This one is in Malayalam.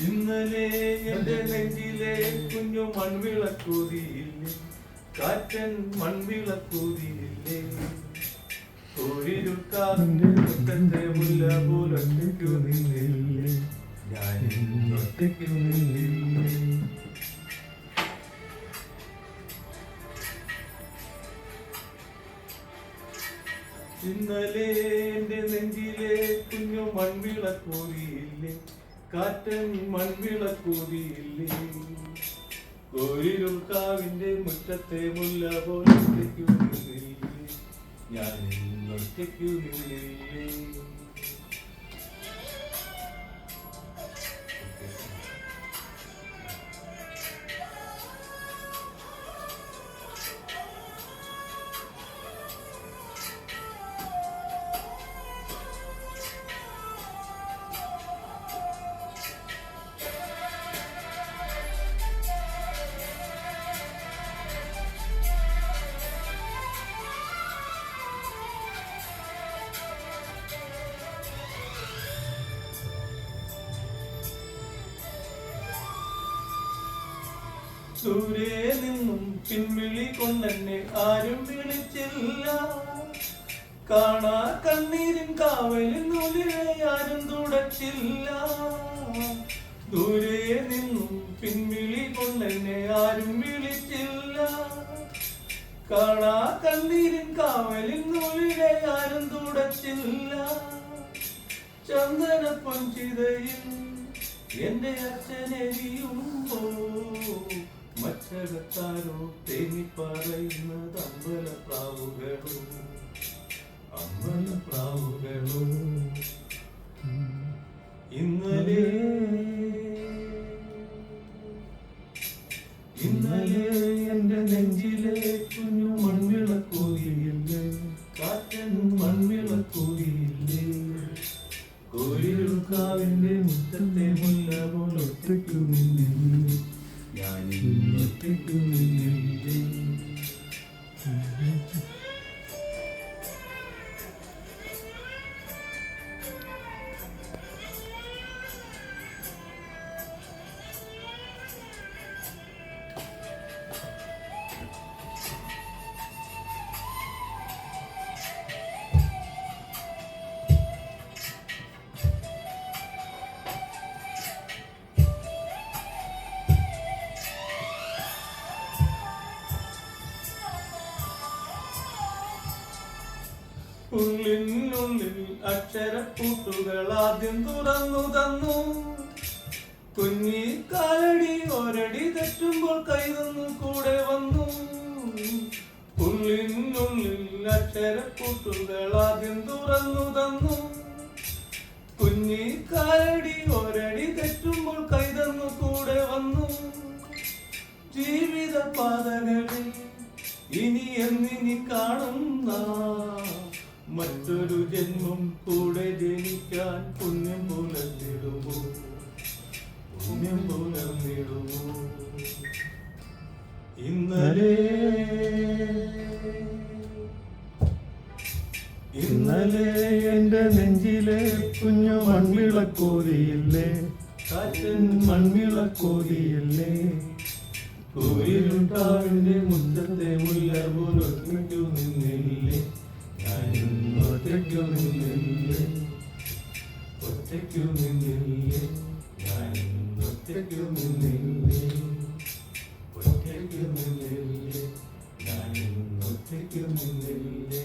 ഇന്നലെ എന്റെ നെഞ്ചിലെ കുഞ്ഞു മൺവിളക്കൂതിയില്ലേ, കാറ്റൻ മൺവിളക്കൂതിയില്ലേ, കോഴിരുക്കാവിന്റെ മുറ്റത്തെ മുല്ല പോലൊറ്റയ്ക്കു നിന്നില്ലേ, ഞാൻ ഒറ്റയ്ക്കു നിന്നില്ലേ. ഇന്നലെ എന്റെ നെഞ്ചിലെ കുഞ്ഞു മൺവിളക്കൂതിയില്ലേ, കാറ്റൻ മൺവിളക്കൂതിയില്ലേ, കോഴിരുക്കാവിന്റെ മുറ്റത്തെ മുല്ല പോലൊറ്റയ്ക്കു നിന്നില്ലേ, ഞാൻ ഒറ്റയ്ക്കു നിന്നില്ലേ. ദൂരെ നിന്നും പിൻവിളി കൊണ്ടെന്നെ ആരും വിളിച്ചില്ല, കാണാ കണ്ണീരിൻ കാവലിൻ നൂലിനെ ആരും തുടച്ചില്ല. ദൂരെ നിന്നും പിൻവിളി കൊണ്ടെന്നെ ആരും വിളിച്ചില്ല, കാണാ കണ്ണീരിൻ കാവലിൻ നൂലിനെ ആരും തുടച്ചില്ല. ചന്ദന പൊൻചിതയിൽ എന്റെ അച്ഛനെരിയുമ്പോ മറ്റകത്താരോ തേനി പറയുന്നത് അമ്പലപ്രാവുകളോ, അമ്പലപ്രാവുകളോ. ഇന്നലെ എന്റെ നെഞ്ചിലെ കുഞ്ഞു മൺവിളക്കൂതിയില്ലേ, കാറ്റൻ മൺവിളക്കൂതിയില്ലേ, കോഴിരുക്കാവിന്റെ മുറ്റത്തെ മുല്ല പോലൊറ്റയ്ക്കു നിന്നില്ലേ, ഞാൻ ഒറ്റയ്ക്കു നിന്നില്ലേ. ഉള്ളിനുള്ളിൽ അക്ഷരപ്പൂട്ടുകൾ ആദ്യം തുറന്നു തന്നു, കുഞ്ഞി കാലടി ഒരടി തെറ്റുമ്പോൾ കൈതന്നു കൂടെ വന്നു. ഉള്ളിനുള്ളിൽ അക്ഷരപ്പൂട്ടുകൾ ആദ്യം തുറന്നു തന്നു, കുഞ്ഞി കാലടി ഒരടി തെറ്റുമ്പോൾ കൈതന്നു കൂടെ വന്നു. ജീവിത പാതകളിൽ ഇനി എന്നിനി കാണുന്ന മറ്റൊരു ജന്മം കൂടെ ജനിക്കാൻ പുണ്യം പുലർന്നിടുമോ, പുണ്യം പുലർന്നിടുമോ. ഇന്നലെ എന്റെ നെഞ്ചിലെ കുഞ്ഞു മൺവിളക്കോതിയില്ലേ, കാറ്റൻ മൺവിളക്കോതിയില്ലേ, കോഴിരുക്കാവിന്റെ മുറ്റത്തെ മുല്ല പോലൊറ്റയ്ക്കു നിന്നില്ലേ, ഞാൻ ഒറ്റയ്ക്കു നിന്നില്ലേ, ഒറ്റയ്ക്കു നിന്നില്ലേ, ഞാൻ ഒറ്റയ്ക്കു നിന്നില്ലേ, ഒറ്റയ്ക്കു നിന്നില്ലേ, ഞാൻ ഒറ്റയ്ക്കു നിന്നില്ലേ.